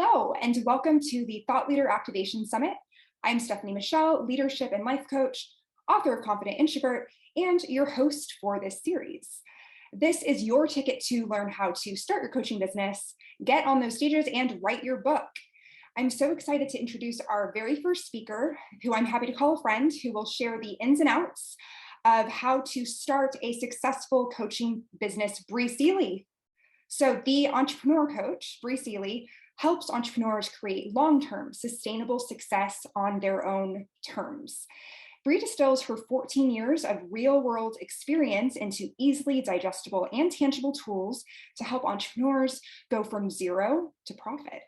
Hello, and welcome to the Thought Leader Activation Summit. I'm Stephanie Michelle, leadership and life coach, author of Confident Introvert, and your host for this series. This is your ticket to learn how to start your coaching business, get on those stages, and write your book. I'm so excited to introduce our very first speaker, who I'm happy to call a friend, who will share the ins and outs of how to start a successful coaching business, Bri Seeley. So the entrepreneur coach, Bri Seeley, helps entrepreneurs create long-term sustainable success on their own terms. Bri distills her 14 years of real-world experience into easily digestible and tangible tools to help entrepreneurs go from zero to profit.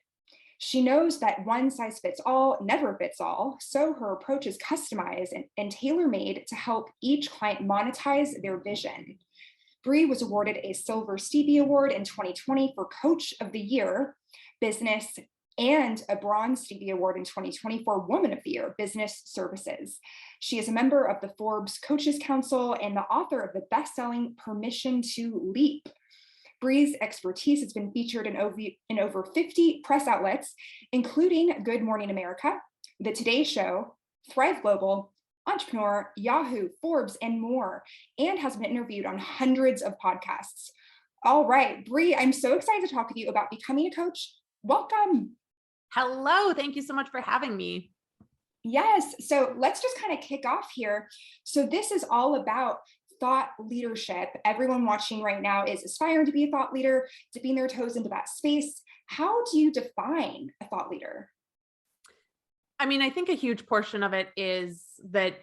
She knows that one size fits all never fits all, so her approach is customized and tailor-made to help each client monetize their vision. Bri was awarded a Silver Stevie Award in 2020 for Coach of the Year, Business, and a Bronze Stevie Award in 2020 for Woman of the Year, Business Services. She is a member of the Forbes Coaches Council and the author of the best-selling Permission to Leap. Bri's expertise has been featured in over 50 press outlets, including Good Morning America, The Today Show, Thrive Global, Entrepreneur, Yahoo, Forbes, and more, and has been interviewed on hundreds of podcasts. All right, Bri, I'm so excited to talk with you about becoming a coach. Welcome. Hello, thank you so much for having me. Yes, so let's just kind of kick off here. So this is all about thought leadership. Everyone watching right now is aspiring to be a thought leader, dipping their toes into that space. How do you define a thought leader? I mean, I think a huge portion of it is that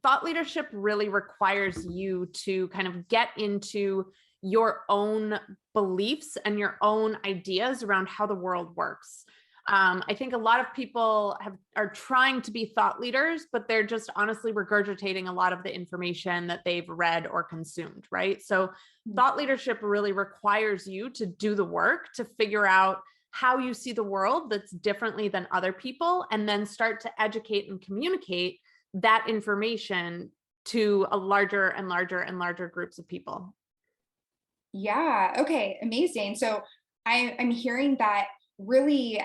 thought leadership really requires you to kind of get into your own beliefs and your own ideas around how the world works. I think a lot of people are trying to be thought leaders, but they're just honestly regurgitating a lot of the information that they've read or consumed, right? So thought leadership really requires you to do the work to figure out how you see the world that's differently than other people, and then start to educate and communicate that information to a larger and larger and larger groups of people. Yeah, okay, amazing. So I'm hearing that really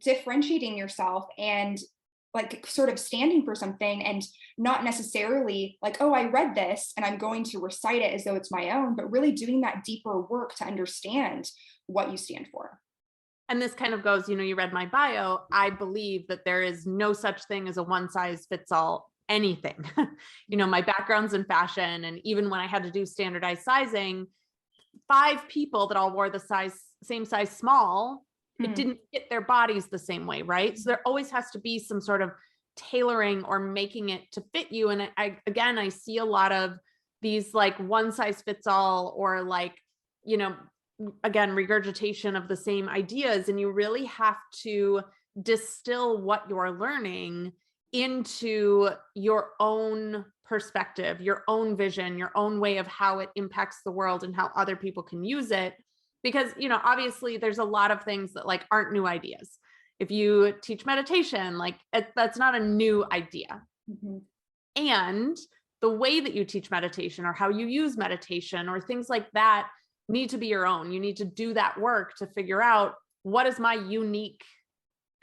differentiating yourself and like sort of standing for something, and not necessarily like, oh, I read this and I'm going to recite it as though it's my own, but really doing that deeper work to understand what you stand for. And this kind of goes, you read my bio. I believe that there is no such thing as a one size fits all anything. My background's in fashion. And even when I had to do standardized sizing, 5 people that all wore the same size small, it didn't fit their bodies the same way, right? So there always has to be some sort of tailoring or making it to fit you. And I see a lot of these like one size fits all, or like, again, regurgitation of the same ideas. And you really have to distill what you're learning into your own perspective, your own vision, your own way of how it impacts the world and how other people can use it. Because, obviously there's a lot of things that like aren't new ideas. If you teach meditation, like that's not a new idea. Mm-hmm. And the way that you teach meditation or how you use meditation or things like that need to be your own. You need to do that work to figure out, what is my unique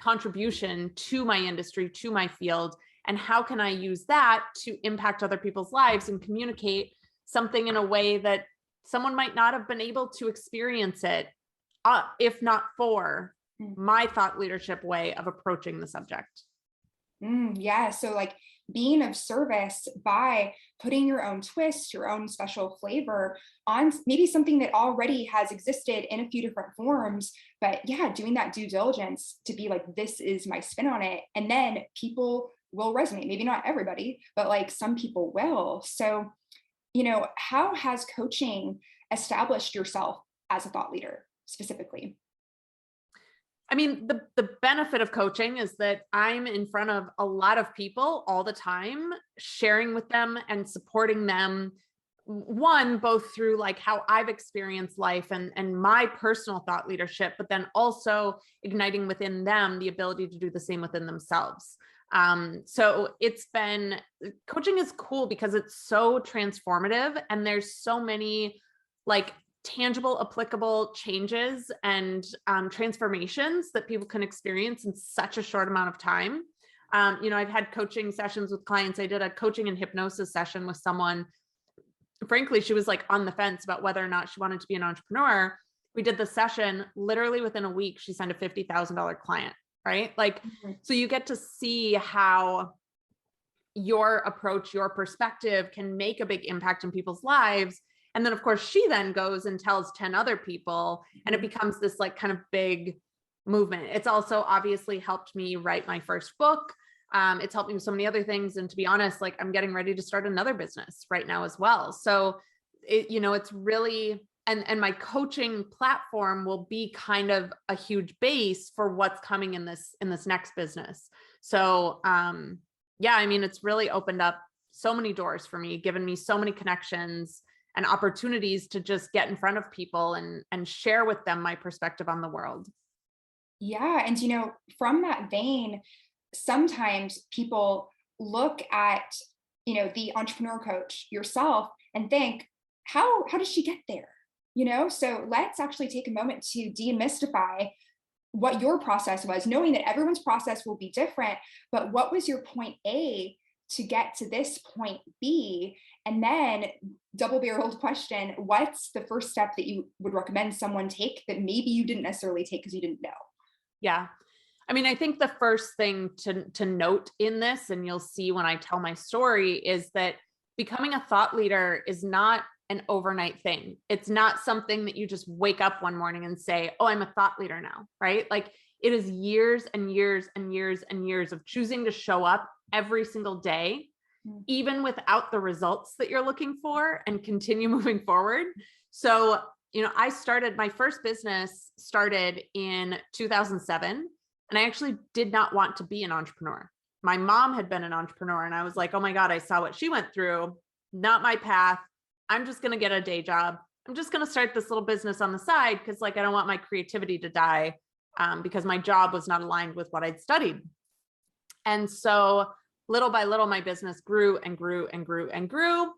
contribution to my industry, to my field, and how can I use that to impact other people's lives and communicate something in a way that someone might not have been able to experience it, if not for my thought leadership way of approaching the subject. Yeah, so like being of service by putting your own twist, your own special flavor on maybe something that already has existed in a few different forms, but yeah, doing that due diligence to be like, this is my spin on it. And then people will resonate. Maybe not everybody, but like some people will. So, how has coaching established yourself as a thought leader specifically? I mean, the benefit of coaching is that I'm in front of a lot of people all the time, sharing with them and supporting them. One, both through like how I've experienced life and my personal thought leadership, but then also igniting within them the ability to do the same within themselves. So coaching is cool because it's so transformative, and there's so many like tangible, applicable changes and transformations that people can experience in such a short amount of time. I've had coaching sessions with clients. I did a coaching and hypnosis session with someone. Frankly, she was like on the fence about whether or not she wanted to be an entrepreneur. We did the session, literally within a week, she signed a $50,000 client, right? Like, so you get to see how your approach, your perspective can make a big impact in people's lives. And then of course she then goes and tells 10 other people, and it becomes this like kind of big movement. It's also obviously helped me write my first book. It's helped me with so many other things. And to be honest, like I'm getting ready to start another business right now as well. So it's really, and my coaching platform will be kind of a huge base for what's coming in this next business. So, yeah, I mean, it's really opened up so many doors for me, given me so many connections and opportunities to just get in front of people and share with them my perspective on the world. Yeah. And, from that vein, sometimes people look at, the entrepreneur coach yourself and think, how does she get there? So let's actually take a moment to demystify what your process was, knowing that everyone's process will be different, but what was your point A to get to this point B? And then double-barreled question, what's the first step that you would recommend someone take that maybe you didn't necessarily take because you didn't know? Yeah. I mean, I think the first thing to note in this, and you'll see when I tell my story, is that becoming a thought leader is not an overnight thing. It's not something that you just wake up one morning and say, oh, I'm a thought leader now, right? Like it is years and years and years and years of choosing to show up every single day, even without the results that you're looking for, and continue moving forward. So, my first business started in 2007, and I actually did not want to be an entrepreneur. My mom had been an entrepreneur, and I was like, oh my God, I saw what she went through. Not my path. I'm just going to get a day job. I'm just going to start this little business on the side because I don't want my creativity to die because my job was not aligned with what I'd studied. And so little by little, my business grew and grew and grew and grew.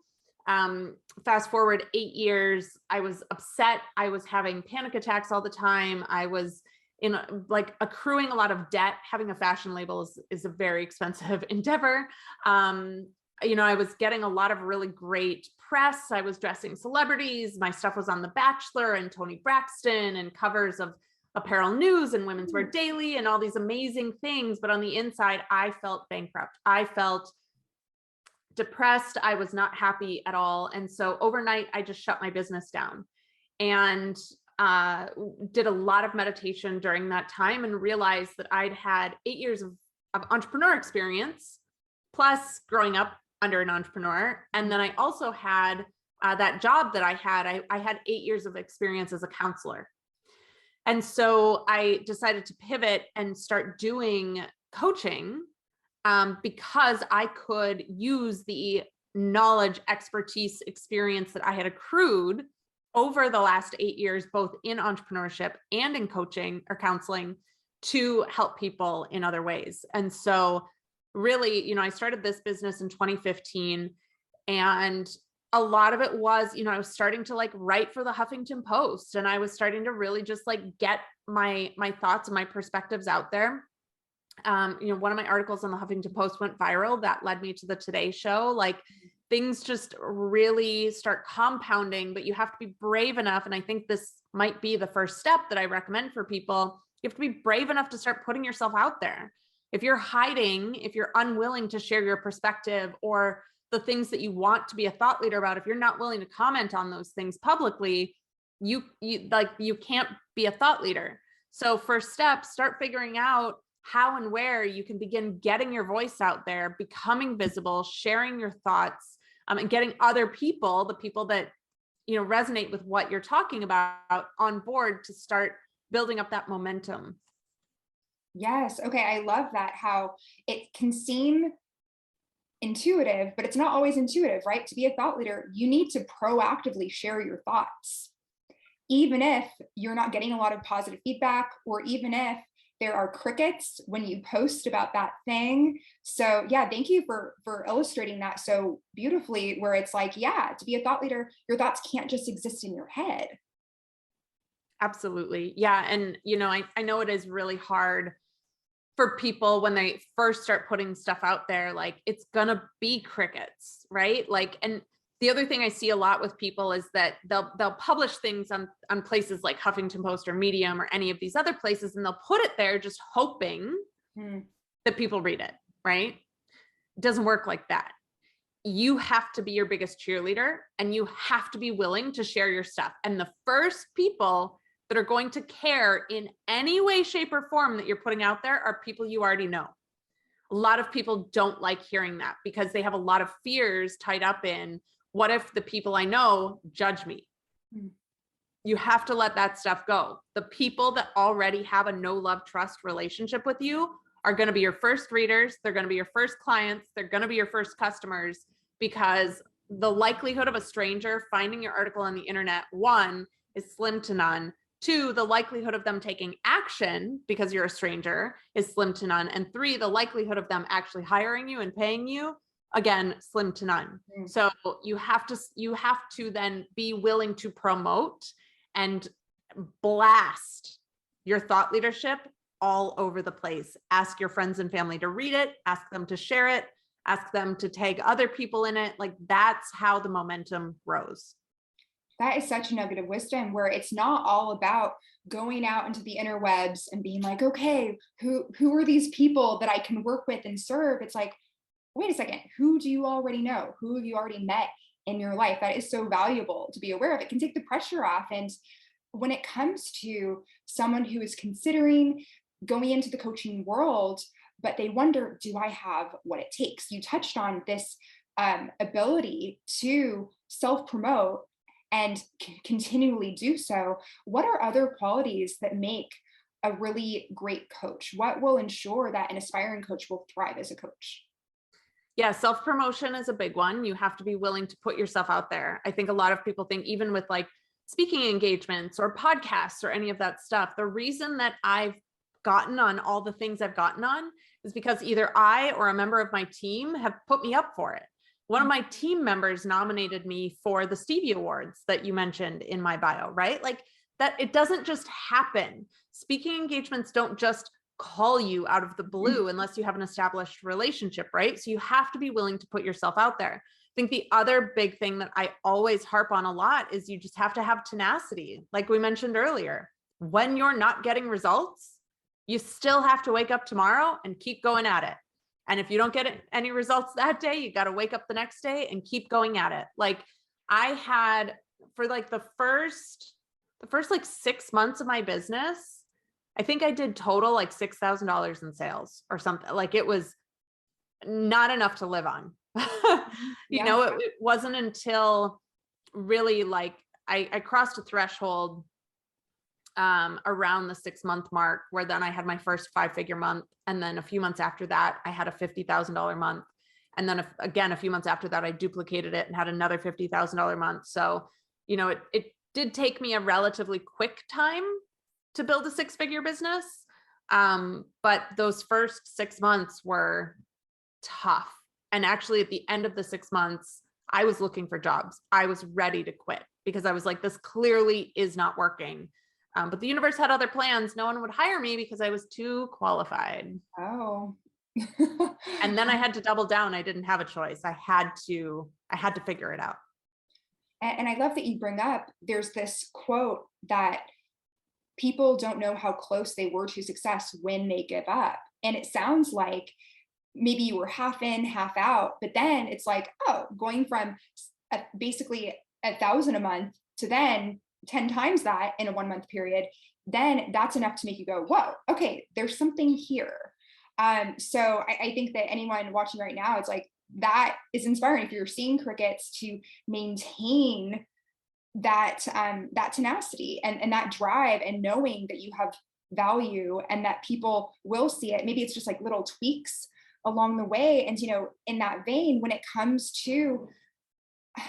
Fast forward 8 years, I was upset. I was having panic attacks all the time. I was accruing a lot of debt. Having a fashion label is a very expensive endeavor. I was getting a lot of really great press. I was dressing celebrities. My stuff was on The Bachelor and Toni Braxton and covers of Apparel News and Women's Wear Daily and all these amazing things. But on the inside, I felt bankrupt. I felt depressed. I was not happy at all. And so overnight, I just shut my business down and did a lot of meditation during that time and realized that I'd had 8 years of entrepreneur experience, plus growing up under an entrepreneur. And then I also had that job that I had. I had 8 years of experience as a counselor. And so I decided to pivot and start doing coaching because I could use the knowledge, expertise, experience that I had accrued over the last 8 years, both in entrepreneurship and in coaching or counseling, to help people in other ways. And so really, I started this business in 2015, and a lot of it was, I was starting to write for the Huffington Post, and I was starting to really just get my thoughts and my perspectives out there. One of my articles on the Huffington Post went viral. That led me to the Today Show. Things just really start compounding, but you have to be brave enough. And I think this might be the first step that I recommend for people. You have to be brave enough to start putting yourself out there. If you're hiding, if you're unwilling to share your perspective or the things that you want to be a thought leader about, if you're not willing to comment on those things publicly, you can't be a thought leader. So first step, start figuring out how and where you can begin getting your voice out there, becoming visible, sharing your thoughts, and getting other people, the people that, resonate with what you're talking about, on board to start building up that momentum. Yes. Okay. I love that, how it can seem intuitive, but it's not always intuitive, right? To be a thought leader, you need to proactively share your thoughts, even if you're not getting a lot of positive feedback, or even if there are crickets when you post about that thing. So yeah, thank you for illustrating that so beautifully, where it's to be a thought leader, your thoughts can't just exist in your head. Absolutely. Yeah. And, I know it is really hard for people when they first start putting stuff out there, like it's gonna be crickets, right? Like, and the other thing I see a lot with people is that they'll publish things on places like Huffington Post or Medium or any of these other places, and they'll put it there just hoping that people read it, right? It doesn't work like that. You have to be your biggest cheerleader, and you have to be willing to share your stuff. And the first people that are going to care in any way, shape, or form that you're putting out there are people you already know. A lot of people don't like hearing that because they have a lot of fears tied up in, what if the people I know judge me? You have to let that stuff go. The people that already have a no love, trust relationship with you are going to be your first readers. They're going to be your first clients. They're going to be your first customers, because the likelihood of a stranger finding your article on the internet, one, is slim to none. Two, the likelihood of them taking action because you're a stranger is slim to none. And three, the likelihood of them actually hiring you and paying you, again, slim to none. So you have to then be willing to promote and blast your thought leadership all over the place. Ask your friends and family to read it, ask them to share it, ask them to tag other people in it. Like, that's how the momentum grows. That is such a nugget of wisdom, where it's not all about going out into the interwebs and being like, okay, who are these people that I can work with and serve? It's like, wait a second, who do you already know? Who have you already met in your life? That is so valuable to be aware of. It can take the pressure off. And when it comes to someone who is considering going into the coaching world, but they wonder, do I have what it takes? You touched on this ability to self-promote and continually do so. What are other qualities that make a really great coach? What will ensure that an aspiring coach will thrive as a coach? Yeah, self-promotion is a big one. You have to be willing to put yourself out there. I think a lot of people think, even with like speaking engagements or podcasts or any of that stuff, the reason that I've gotten on all the things I've gotten on is because either I or a member of my team have put me up for it. One of my team members nominated me for the Stevie Awards that you mentioned in my bio, right? Like, that it doesn't just happen. Speaking engagements don't just call you out of the blue unless you have an established relationship, right? So you have to be willing to put yourself out there. I think the other big thing that I always harp on a lot is you just have to have tenacity. Like we mentioned earlier, when you're not getting results, you still have to wake up tomorrow and keep going at it. And if you don't get any results that day, you got to wake up the next day and keep going at it. Like, I had, for like the first like 6 months of my business, I think I did total like $6,000 in sales or something. Like, it was not enough to live on. It wasn't until really like I crossed a threshold around the 6-month mark, where then I had my first 5-figure month. And then a few months after that, I had a $50,000 month. And then again, a few months after that, I duplicated it and had another $50,000 month. So, it did take me a relatively quick time to build a 6-figure business. But those first 6 months were tough. And actually, at the end of the 6 months, I was looking for jobs. I was ready to quit because I was like, this clearly is not working. But the universe had other plans. No one would hire me because I was too qualified. Oh. And then I had to double down. I didn't have a choice. I had to figure it out. And I love that you bring up, there's this quote that people don't know how close they were to success when they give up. And it sounds like maybe you were half in, half out, but then it's like, oh, going from basically 1,000 a month to then 10 times that in a 1-month period, then that's enough to make you go, whoa, okay, there's something here. So I think that anyone watching right now, it's like, that is inspiring. If you're seeing crickets, to maintain that tenacity and that drive, and knowing that you have value and that people will see it. Maybe it's just like little tweaks along the way. And, in that vein, when it comes to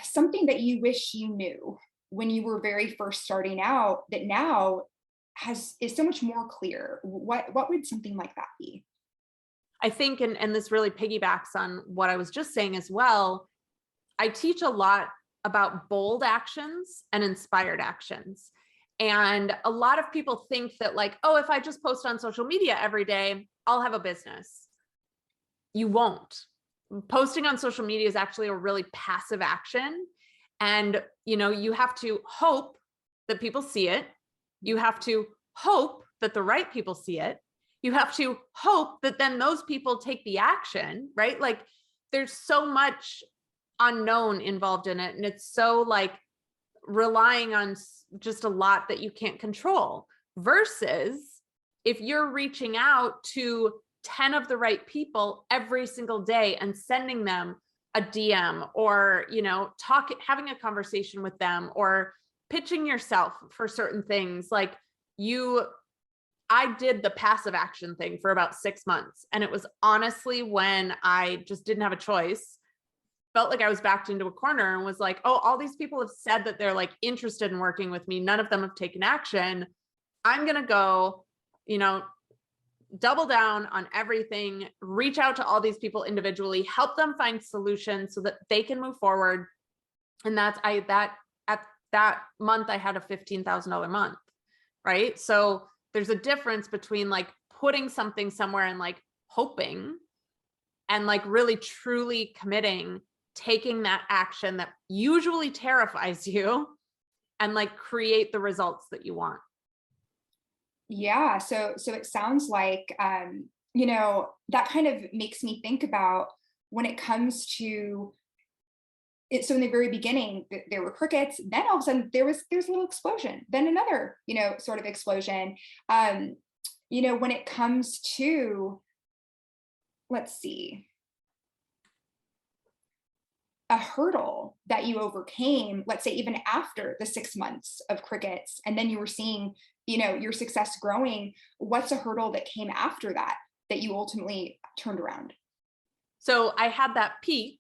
something that you wish you knew when you were very first starting out, that now is so much more clear, what would something like that be? I think, and this really piggybacks on what I was just saying as well, I teach a lot about bold actions and inspired actions. And a lot of people think that like, oh, if I just post on social media every day, I'll have a business. You won't. Posting on social media is actually a really passive action. And, you have to hope that people see it. You have to hope that the right people see it. You have to hope that then those people take the action, right? Like there's so much unknown involved in it. And it's so like relying on just a lot that you can't control, versus if you're reaching out to 10 of the right people every single day and sending them a DM, or, having a conversation with them, or pitching yourself for certain things. Like I did the passive action thing for about 6 months. And it was honestly when I just didn't have a choice, felt like I was backed into a corner and was like, oh, all these people have said that they're like interested in working with me. None of them have taken action. I'm going to go, double down on everything, reach out to all these people individually, help them find solutions so that they can move forward. And at that month, I had a $15,000 month, right? So there's a difference between like putting something somewhere and like hoping, and like really truly committing, taking that action that usually terrifies you and like create the results that you want. Yeah. So it sounds like, that kind of makes me think about when it comes to it. So in the very beginning, there were crickets. Then all of a sudden there's a little explosion. Then another, sort of explosion. When it comes to, let's see, a hurdle that you overcame, let's say even after the 6 months of crickets, and then you were seeing, your success growing, what's a hurdle that came after that you ultimately turned around? So I had that peak,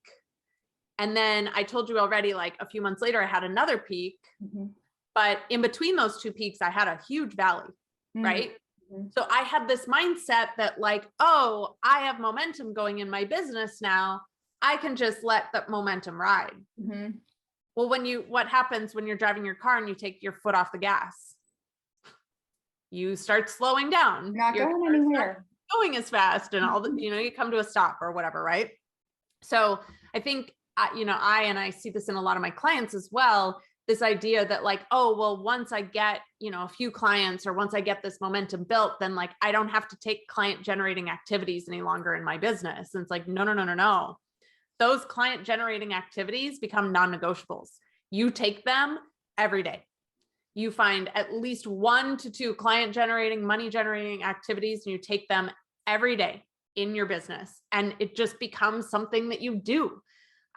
and then I told you already, like a few months later, I had another peak, but in between those two peaks, I had a huge valley, right? So I had this mindset that like, oh, I have momentum going in my business now. I can just let that momentum ride. Well, what happens when you're driving your car and you take your foot off the gas? You start slowing down. Not going anywhere. Going as fast, and all the, you come to a stop or whatever, right? So I think, I see this in a lot of my clients as well, this idea that like, oh, well, once I get, a few clients, or once I get this momentum built, then like, I don't have to take client generating activities any longer in my business. And it's like, no. Those client generating activities become non-negotiables. You take them every day. You find at least 1 to 2 client generating, money generating activities, and you take them every day in your business. And it just becomes something that you do.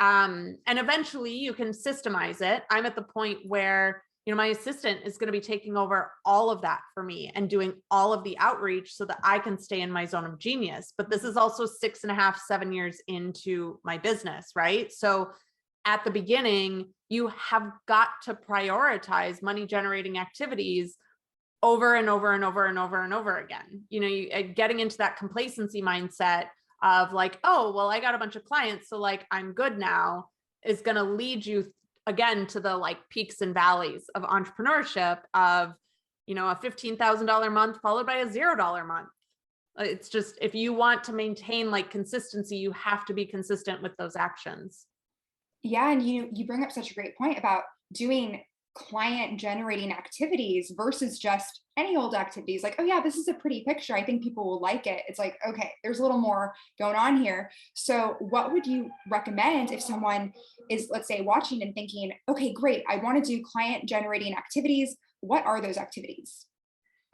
And eventually you can systemize it. I'm at the point where, my assistant is going to be taking over all of that for me and doing all of the outreach so that I can stay in my zone of genius. But this is also 6.5, 7 years into my business, right? So at the beginning, you have got to prioritize money generating activities over and over and over and over and over again. Getting into that complacency mindset of like, oh, well, I got a bunch of clients, so like I'm good now, is going to lead you again to the like peaks and valleys of entrepreneurship of, a $15,000 month followed by a $0 month. It's just, if you want to maintain like consistency, you have to be consistent with those actions. Yeah. And you bring up such a great point about doing client generating activities versus just any old activities. Like, oh yeah, this is a pretty picture, I think people will like it. It's like, okay, there's a little more going on here. So what would you recommend if someone is, let's say, watching and thinking, okay, great, I want to do client generating activities. What are those activities?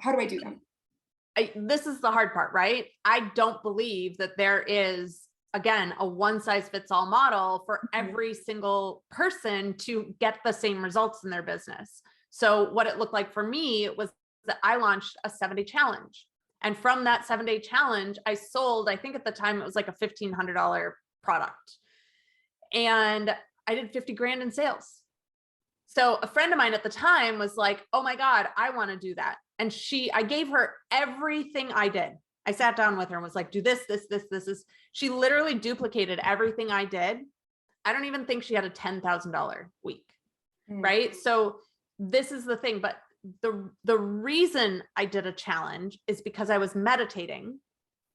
How do I do them? This is the hard part, right? I don't believe that there is, again, a one size fits all model for every single person to get the same results in their business. So what it looked like for me was that I launched a 7-day challenge. And from that 7-day challenge, I sold, I think at the time it was like a $1,500 product. And I did 50 grand in sales. So a friend of mine at the time was like, oh my God, I want to do that. And I gave her everything I did. I sat down with her and was like, do this. She literally duplicated everything I did. I don't even think she had a $10,000 week. Right. So this is the thing, but the reason I did a challenge is because I was meditating,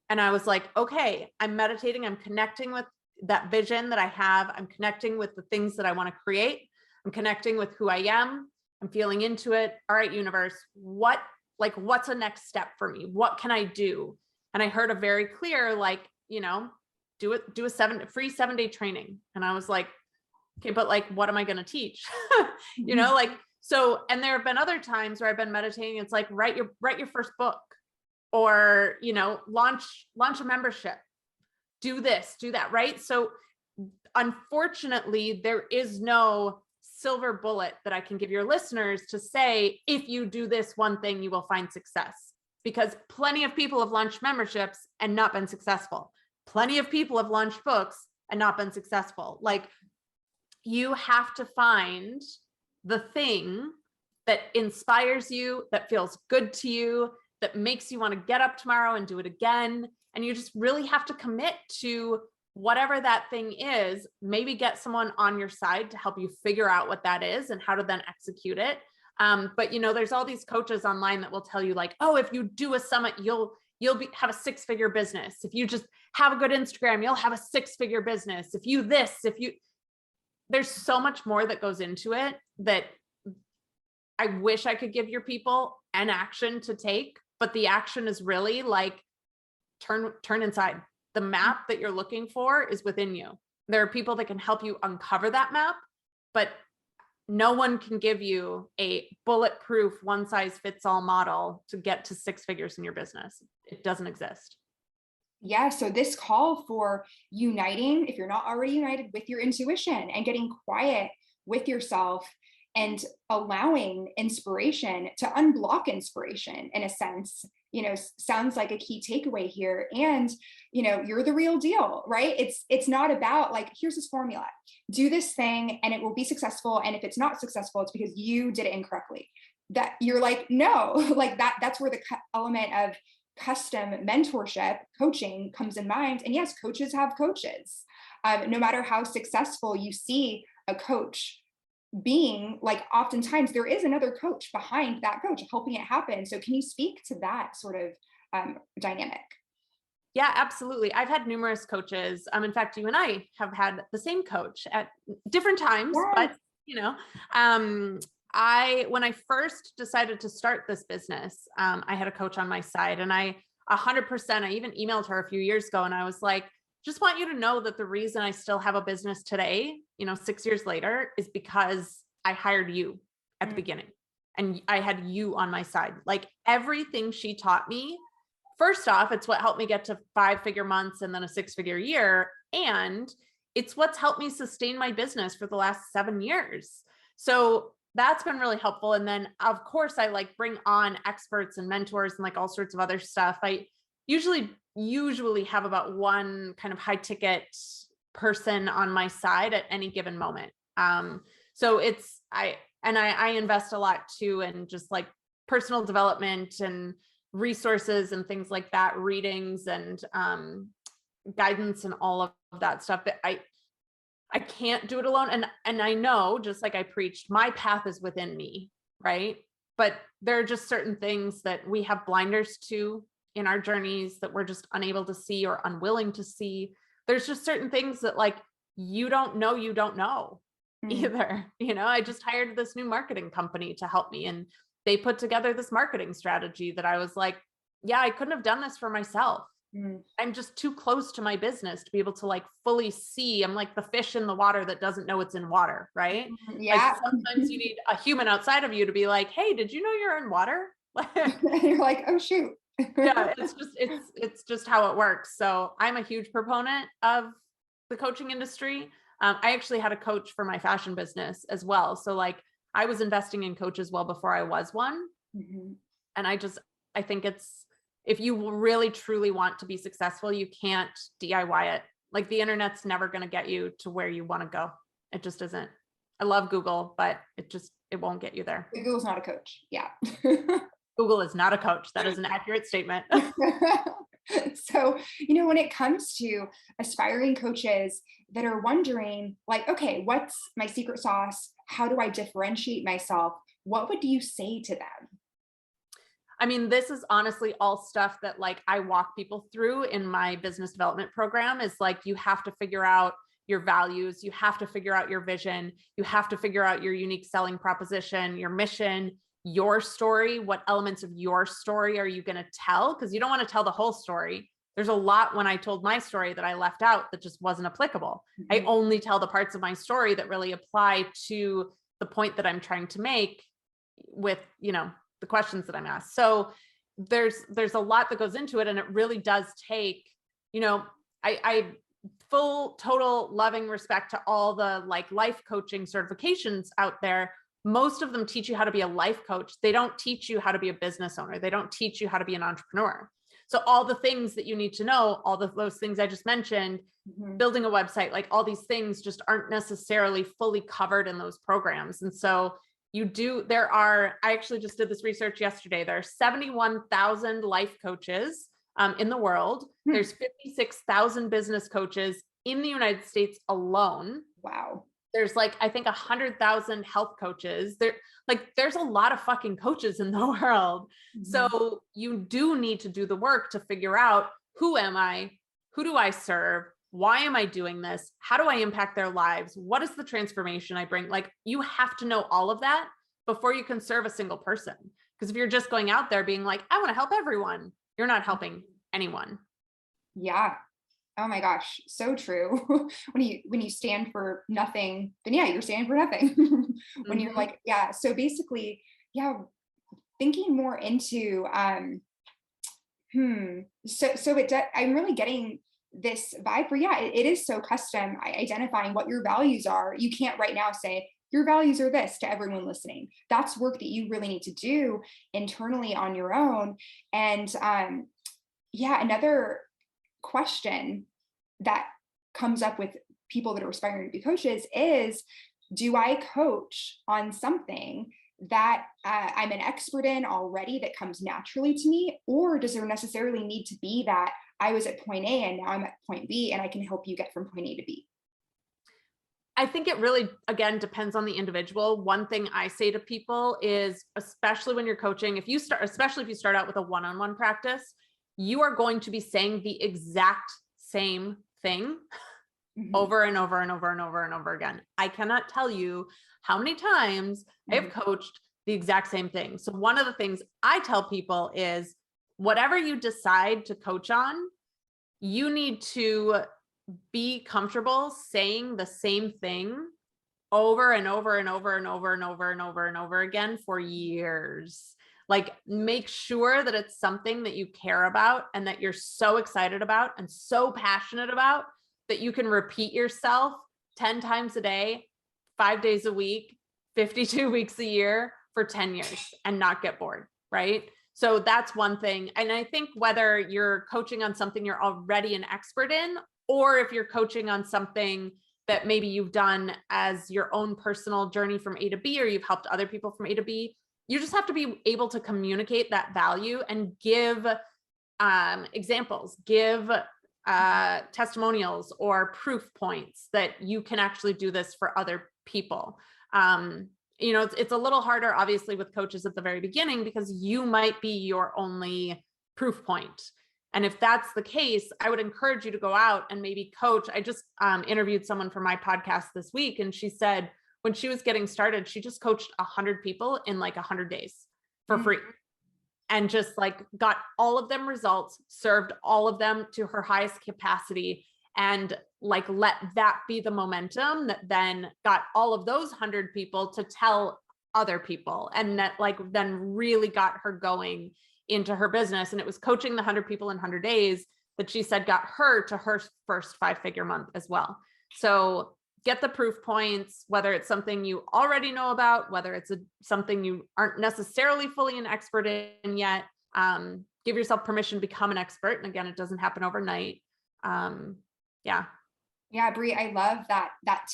and I was like, okay, I'm meditating. I'm connecting with that vision that I have. I'm connecting with the things that I want to create. I'm connecting with who I am. I'm feeling into it. All right, universe, what's a next step for me? What can I do? And I heard a very clear, like, do a free 7-day training. And I was like, okay, but like, what am I going to teach? So, and there have been other times where I've been meditating. It's like, write your first book, or, launch a membership, do this, do that. Right. So unfortunately, there is no silver bullet that I can give your listeners to say, if you do this one thing, you will find success, because plenty of people have launched memberships and not been successful. Plenty of people have launched books and not been successful. Like, you have to find the thing that inspires you, that feels good to you, that makes you want to get up tomorrow and do it again. And you just really have to commit to whatever that thing is. Maybe get someone on your side to help you figure out what that is and how to then execute it. But there's all these coaches online that will tell you, like, oh, if you do a summit, you'll have a 6-figure business. If you just have a good Instagram, you'll have a 6-figure business. There's so much more that goes into it that I wish I could give your people an action to take, but the action is really like, turn inside. The map that you're looking for is within you. There are people that can help you uncover that map, but no one can give you a bulletproof one-size-fits-all model to get to 6 figures in your business. It doesn't exist. Yeah, so this call for uniting, if you're not already united with your intuition, and getting quiet with yourself and allowing inspiration to unblock inspiration, in a sense, sounds like a key takeaway here. And, you're the real deal, right? It's not about like, here's this formula, do this thing and it will be successful. And if it's not successful, it's because you did it incorrectly. That you're like, no, like that's where the element of custom mentorship coaching comes in mind. And yes, coaches have coaches. No matter how successful you see a coach being, like, oftentimes there is another coach behind that coach helping it happen. So can you speak to that sort of dynamic? Yeah, absolutely. I've had numerous coaches. In fact, you and I have had the same coach at different times, Yes. but when I first decided to start this business, I had a coach on my side, and I even emailed her a few years ago, and I was like, just want you to know that the reason I still have a business today, 6 years later, is because I hired you at the beginning, and I had you on my side. Like, everything she taught me, first off, it's what helped me get to 5-figure months and then a 6-figure year. And it's what's helped me sustain my business for the last 7 years. So that's been really helpful. And then of course I bring on experts and mentors and all sorts of other stuff. I usually have about one kind of high ticket person on my side at any given moment. So I invest a lot too in just personal development and resources and things like that, readings and guidance and all of that stuff. But I can't do it alone. And I know, just like I preached, my path is within me, right? But there are just certain things that we have blinders to in our journeys that we're just unable to see or unwilling to see. There's just certain things that you don't know either. I just hired this new marketing company to help me, and they put together this marketing strategy that I was like, yeah, I couldn't have done this for myself. I'm just too close to my business to be able to fully see. I'm like the fish in the water that doesn't know it's in water, right? Yeah. Sometimes you need a human outside of you to be like, hey, did you know you're in water? You're like, oh shoot. Yeah, it's just how it works. So I'm a huge proponent of the coaching industry. I actually had a coach for my fashion business as well. So I was investing in coaches well before I was one. And I think if you really truly want to be successful, you can't DIY it. The internet's never going to get you to where you want to go. It just isn't. I love Google, but it won't get you there. Google's not a coach. Yeah. Google is not a coach. That is an accurate statement. So, when it comes to aspiring coaches that are wondering okay, what's my secret sauce? How do I differentiate myself? what would you say to them? I mean, this is honestly all stuff that like I walk people through in my business development program. Is like, you have to figure out your values, you have to figure out your vision, you have to figure out your unique selling proposition, your mission, your story. What elements of your story are you going to tell? Because you don't want to tell the whole story. There's a lot when I told my story that I left out that just wasn't applicable. I only tell the parts of my story that really apply to the point that I'm trying to make with, the questions that I'm asked. So there's a lot that goes into it. And it really does take, I full, total loving respect to all the like life coaching certifications out there. Most of them teach you how to be a life coach. They don't teach you how to be a business owner. They don't teach you how to be an entrepreneur. So all the things that you need to know, those things I just mentioned, building a website, like all these things just aren't necessarily fully covered in those programs. And so I actually just did this research yesterday. There are 71,000 life coaches in the world. There's 56,000 business coaches in the United States alone. Wow. There's like, I think 100,000 health coaches. There's a lot of fucking coaches in the world. So you do need to do the work to figure out, who am I? Who do I serve? Why am I doing this? How do I impact their lives? What is the transformation I bring? Like, you have to know all of that before you can serve a single person. Because if you're just going out there being like, I want to help everyone, you're not helping anyone. Yeah. Oh my gosh. So true. when you stand for nothing, then yeah, you're standing for nothing. When you're like, yeah. So basically, yeah, thinking more into, I'm really getting this vibe where, yeah, it is so custom, identifying what your values are. You can't right now say your values are this to everyone listening. That's work that you really need to do internally on your own. And another question that comes up with people that are aspiring to be coaches is, do I coach on something that I'm an expert in already that comes naturally to me? Or does there necessarily need to be that I was at point A and now I'm at point B and I can help you get from point A to B? I think it really, again, depends on the individual. One thing I say to people is, especially when you're coaching, especially if you start out with a one-on-one practice, you are going to be saying the exact same thing over and over and over and over and over again. I cannot tell you how many times I have coached the exact same thing. So one of the things I tell people is, whatever you decide to coach on, you need to be comfortable saying the same thing over and over and over and over and over and over and over again for years. Like, make sure that it's something that you care about and that you're so excited about and so passionate about that you can repeat yourself 10 times a day, 5 days a week, 52 weeks a year for 10 years and not get bored, right? So that's one thing. And I think whether you're coaching on something you're already an expert in, or if you're coaching on something that maybe you've done as your own personal journey from A to B, or you've helped other people from A to B, you just have to be able to communicate that value and give examples, give testimonials or proof points that you can actually do this for other people. It's a little harder, obviously, with coaches at the very beginning, because you might be your only proof point. And if that's the case, I would encourage you to go out and maybe coach. I just interviewed someone for my podcast this week, and she said when she was getting started, she just coached 100 people in like 100 days for free, and just like got all of them results, served all of them to her highest capacity, and like let that be the momentum that then got all of those 100 people to tell other people, and that like then really got her going into her business. And it was coaching the 100 people in 100 days that she said got her to her first 5-figure month as well. So get the proof points, whether it's something you already know about, whether it's something you aren't necessarily fully an expert in yet. Give yourself permission to become an expert. And again, it doesn't happen overnight. Yeah, Bri, I love that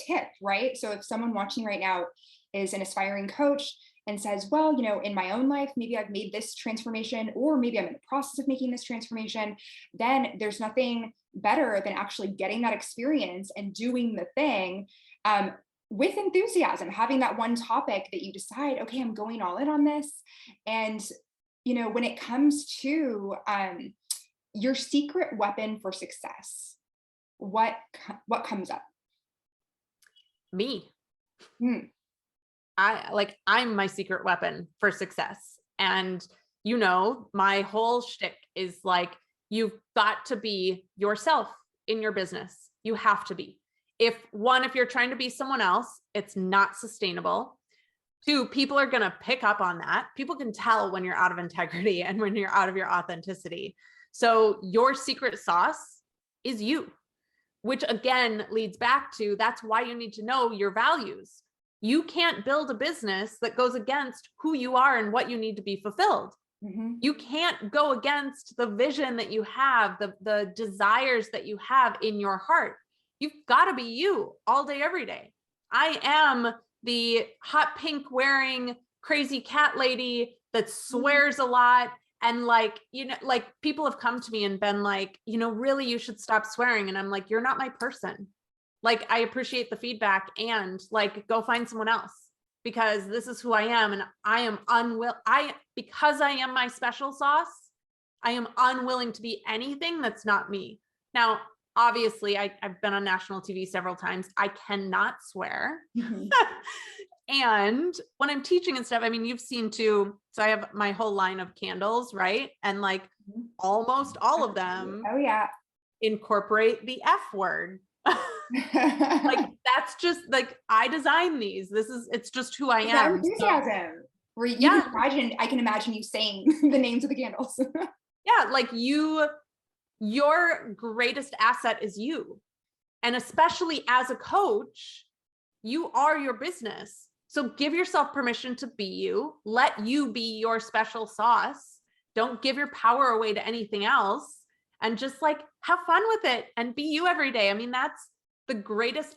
tip, right? So if someone watching right now is an aspiring coach and says, well, in my own life, maybe I've made this transformation, or maybe I'm in the process of making this transformation, then there's nothing better than actually getting that experience and doing the thing with enthusiasm, having that one topic that you decide, okay, I'm going all in on this. And, when it comes to your secret weapon for success, what comes up? Me. Hmm. I'm my secret weapon for success. And my whole shtick is like, you've got to be yourself in your business. You have to be. If you're trying to be someone else, it's not sustainable. 2, people are going to pick up on that. People can tell when you're out of integrity and when you're out of your authenticity. So your secret sauce is you, which again leads back to, that's why you need to know your values. You can't build a business that goes against who you are and what you need to be fulfilled. Mm-hmm. You can't go against the vision that you have, the desires that you have in your heart. You've got to be you all day, every day. I am the hot pink wearing crazy cat lady that swears a lot. And people have come to me and been like, really, you should stop swearing. And I'm like, you're not my person. Like, I appreciate the feedback, and go find someone else, because this is who I am. And I am because I am my special sauce, I am unwilling to be anything that's not me. Now, obviously, I've been on national TV several times. I cannot swear. Mm-hmm. And when I'm teaching and stuff, I mean, you've seen too. So I have my whole line of candles, right? And almost all of them incorporate the F word. That's just I designed these. It's just who I am. Enthusiasm. Where I can imagine you saying the names of the candles. Yeah, your greatest asset is you. And especially as a coach, you are your business. So give yourself permission to be you. Let you be your special sauce. Don't give your power away to anything else. And just have fun with it and be you every day. I mean, that's the greatest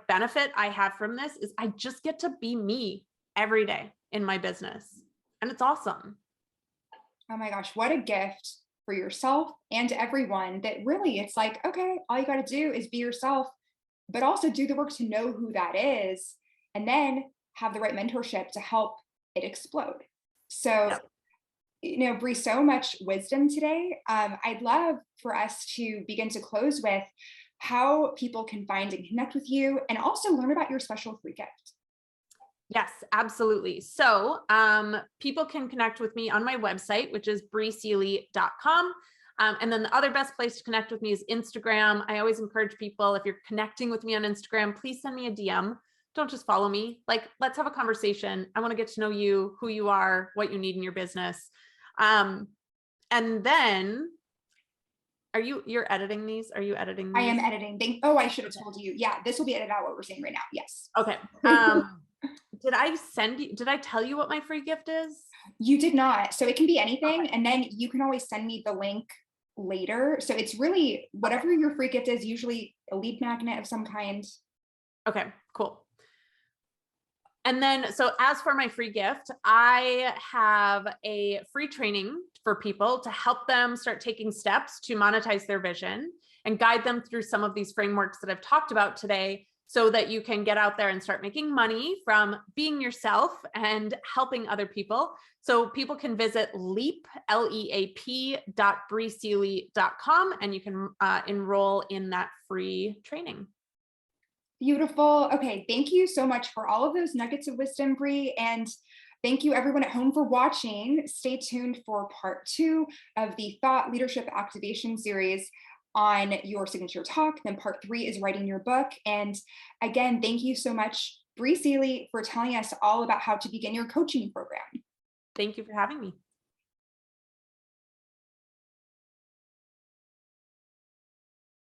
benefit I have from this, is I just get to be me every day in my business. And it's awesome. Oh my gosh, what a gift for yourself and to everyone, that really it's okay, all you got to do is be yourself, but also do the work to know who that is, and then have the right mentorship to help it explode. So, Bri, so much wisdom today. I'd love for us to begin to close with how people can find and connect with you, and also learn about your special free gift. Yes, absolutely. So people can connect with me on my website, which is briseeley.com. And then the other best place to connect with me is Instagram. I always encourage people, if you're connecting with me on Instagram, please send me a DM. Don't just follow me. Let's have a conversation. I want to get to know you, who you are, what you need in your business. And then you're editing these? Are you editing these? I am editing. I should have told you. Yeah, this will be edited out what we're saying right now. Yes. Okay. Did I tell you what my free gift is? You did not. So it can be anything. Okay. And then you can always send me the link later. So it's really whatever your free gift is, usually a lead magnet of some kind. Okay, cool. And then, so as for my free gift, I have a free training for people to help them start taking steps to monetize their vision and guide them through some of these frameworks that I've talked about today, so that you can get out there and start making money from being yourself and helping other people. So people can visit leap.briseeley.com, and you can enroll in that free training. Beautiful. Okay, thank you so much for all of those nuggets of wisdom, Bri, and thank you everyone at home for watching. Stay tuned for part 2 of the Thought Leadership Activation series on your signature talk. Then part 3 is writing your book. And again, thank you so much, Bri Seeley, for telling us all about how to begin your coaching program. Thank you for having me.